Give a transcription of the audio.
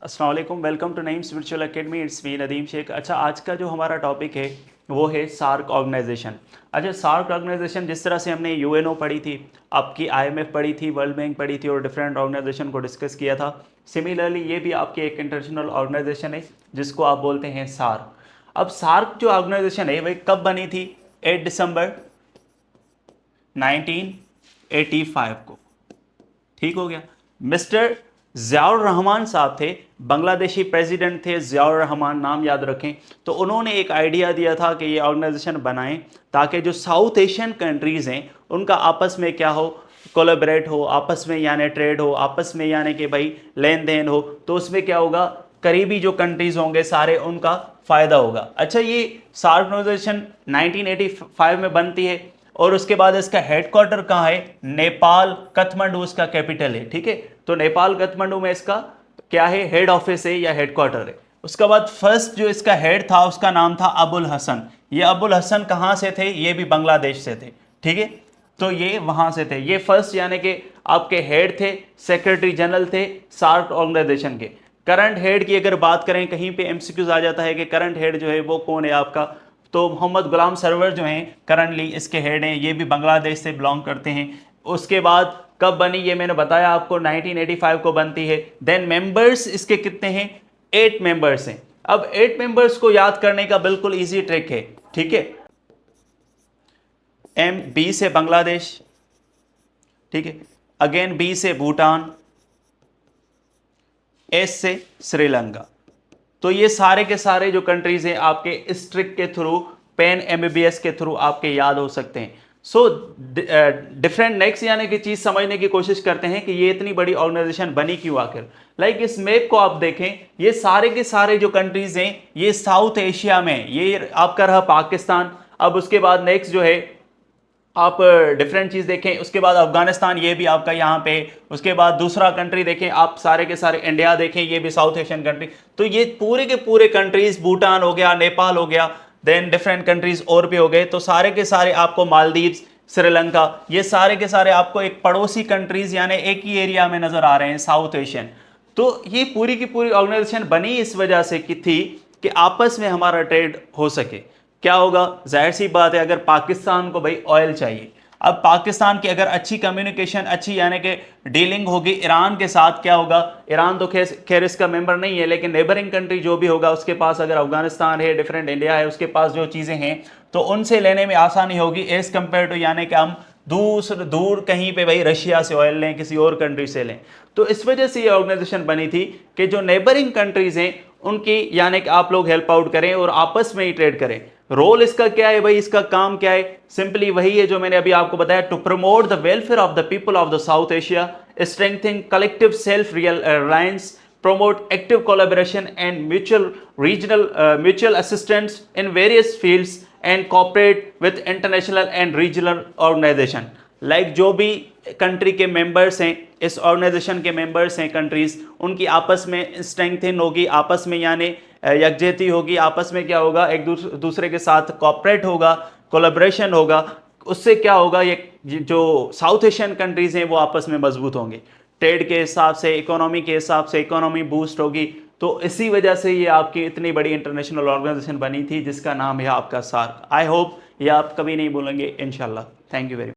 अस्सलाम वालेकुम, welcome to Naeem Spiritual Academy. It's me Nadeem Shaikh. अच्छा, आज का जो हमारा टॉपिक है वो है सार्क ऑर्गेनाइजेशन। अच्छा, सार्क ऑर्गेनाइजेशन जिस तरह से हमने यूएनओ पढ़ी थी, आपकी आईएमएफ पढ़ी थी, वर्ल्ड बैंक पढ़ी थी और डिफरेंट ऑर्गेनाइजेशन को डिस्कस किया था, सिमिलरली ये भी आपकी एक इंटरनेशनल ऑर्गेनाइजेशन है जिसको आप बोलते हैं सार्क। अब सार्क जो ऑर्गेनाइजेशन है वही कब बनी थी? 8 दिसंबर 1985 को। ठीक हो गया। मिस्टर ज़ियाउर रहमान साहब थे, बांग्लादेशी प्रेसिडेंट थे, ज़ियाउर रहमान, नाम याद रखें। तो उन्होंने एक आइडिया दिया था कि ये ऑर्गेनाइजेशन बनाएं ताकि जो साउथ एशियन कंट्रीज़ हैं उनका आपस में क्या हो, कोलैबोरेट हो, आपस में यानी ट्रेड हो, आपस में यानी कि भाई लेन देन हो। तो उसमें क्या होगा, करीबी जो कंट्रीज़ होंगे सारे उनका फ़ायदा होगा। अच्छा, ये सार्क ऑर्गेनाइजेशन 1985 में बनती है और उसके बाद इसका हेडक्वार्टर कहाँ है? नेपाल, काठमांडू इसका कैपिटल है। ठीक है, तो नेपाल काठमांडू में इसका क्या है, हेड ऑफिस है या हेडक्वार्टर है। उसके बाद फर्स्ट जो इसका हेड था उसका नाम था अबुल हसन। ये अबुल हसन कहाँ से थे? ये भी बांग्लादेश से थे। ठीक है, तो ये वहां से थे। ये फर्स्ट यानी कि आपके हेड थे, सेक्रेटरी जनरल थे सार्क ऑर्गेनाइजेशन के। करंट हेड की अगर बात करें, कहीं पे एमसीक्यूज आ जाता है कि करंट हेड जो है वो कौन है आपका, तो मोहम्मद गुलाम सरवर जो हैं करंटली इसके हेड हैं, ये भी बांग्लादेश से बिलोंग करते हैं। उसके बाद कब बनी ये मैंने बताया आपको, 1985 को बनती है। देन मेंबर्स इसके कितने हैं? 8 मेंबर्स हैं। अब 8 मेंबर्स को याद करने का बिल्कुल इजी ट्रिक है। ठीक है, बी से बांग्लादेश, ठीक है, अगेन बी से भूटान, एस से श्रीलंका। तो ये सारे के सारे जो कंट्रीज हैं आपके इस ट्रिक के थ्रू, पेन एमबीबीएस के थ्रू आपके याद हो सकते हैं। सो डिफरेंट नेक्स्ट यानी कि चीज समझने की कोशिश करते हैं कि ये इतनी बड़ी ऑर्गेनाइजेशन बनी क्यों आखिर। लाइक इस मैप को आप देखें, ये सारे के सारे जो कंट्रीज हैं ये साउथ एशिया में, ये आपका रहा पाकिस्तान। अब उसके बाद नेक्स्ट जो है आप डिफरेंट चीज़ देखें, उसके बाद अफगानिस्तान, ये भी आपका यहाँ पे। उसके बाद दूसरा कंट्री देखें आप, सारे के सारे इंडिया देखें, ये भी साउथ एशियन कंट्री। तो ये पूरे के पूरे कंट्रीज, भूटान हो गया, नेपाल हो गया, देन डिफरेंट कंट्रीज और भी हो गए। तो सारे के सारे आपको मालदीव्स, श्रीलंका, ये सारे के सारे आपको एक पड़ोसी कंट्रीज यानी एक ही एरिया में नजर आ रहे हैं, साउथ एशियन। तो ये पूरी की पूरी ऑर्गेनाइजेशन बनी इस वजह से की थी कि आपस में हमारा ट्रेड हो सके। क्या होगा, जाहिर सी बात है, अगर पाकिस्तान को भाई ऑयल चाहिए, अब पाकिस्तान की अगर अच्छी कम्युनिकेशन, अच्छी यानी कि डीलिंग होगी ईरान के साथ, क्या होगा, ईरान तो खैर इसका मेंबर नहीं है, लेकिन नेबरिंग कंट्री जो भी होगा उसके पास, अगर अफगानिस्तान है, डिफरेंट इंडिया है, उसके पास जो चीज़ें हैं तो उनसे लेने में आसानी होगी एज कम्पेयर टू यानी कि हम दूर कहीं पे भाई रशिया से ऑयल लें, किसी और कंट्री से लें। तो इस वजह से ये ऑर्गेनाइजेशन बनी थी कि जो नेबरिंग कंट्रीज हैं उनकी यानी कि आप लोग हेल्प आउट करें और आपस में ही ट्रेड करें। रोल इसका क्या है भाई, इसका काम क्या है? सिंपली वही है जो मैंने अभी आपको बताया, to promote the welfare of the people of the South Asia, strengthen collective self reliance, promote active collaboration and mutual assistance in various fields and cooperate with international and regional organization। Like जो भी country के members हैं, इस organisation के members हैं countries, उनकी आपस में स्ट्रेंथन होगी, आपस में यानी यकजहती होगी, आपस में क्या होगा, एक दूसरे के साथ कॉपरेट होगा, कोलैबोरेशन होगा। उससे क्या होगा, ये जो साउथ एशियन कंट्रीज हैं वो आपस में मजबूत होंगे, ट्रेड के हिसाब से, इकोनॉमी के हिसाब से इकोनॉमी बूस्ट होगी। तो इसी वजह से ये आपकी इतनी बड़ी इंटरनेशनल ऑर्गेनाइजेशन बनी थी जिसका नाम है आपका सार्क। आई होप ये आप कभी नहीं भूलेंगे इंशाल्लाह। Thank you very much.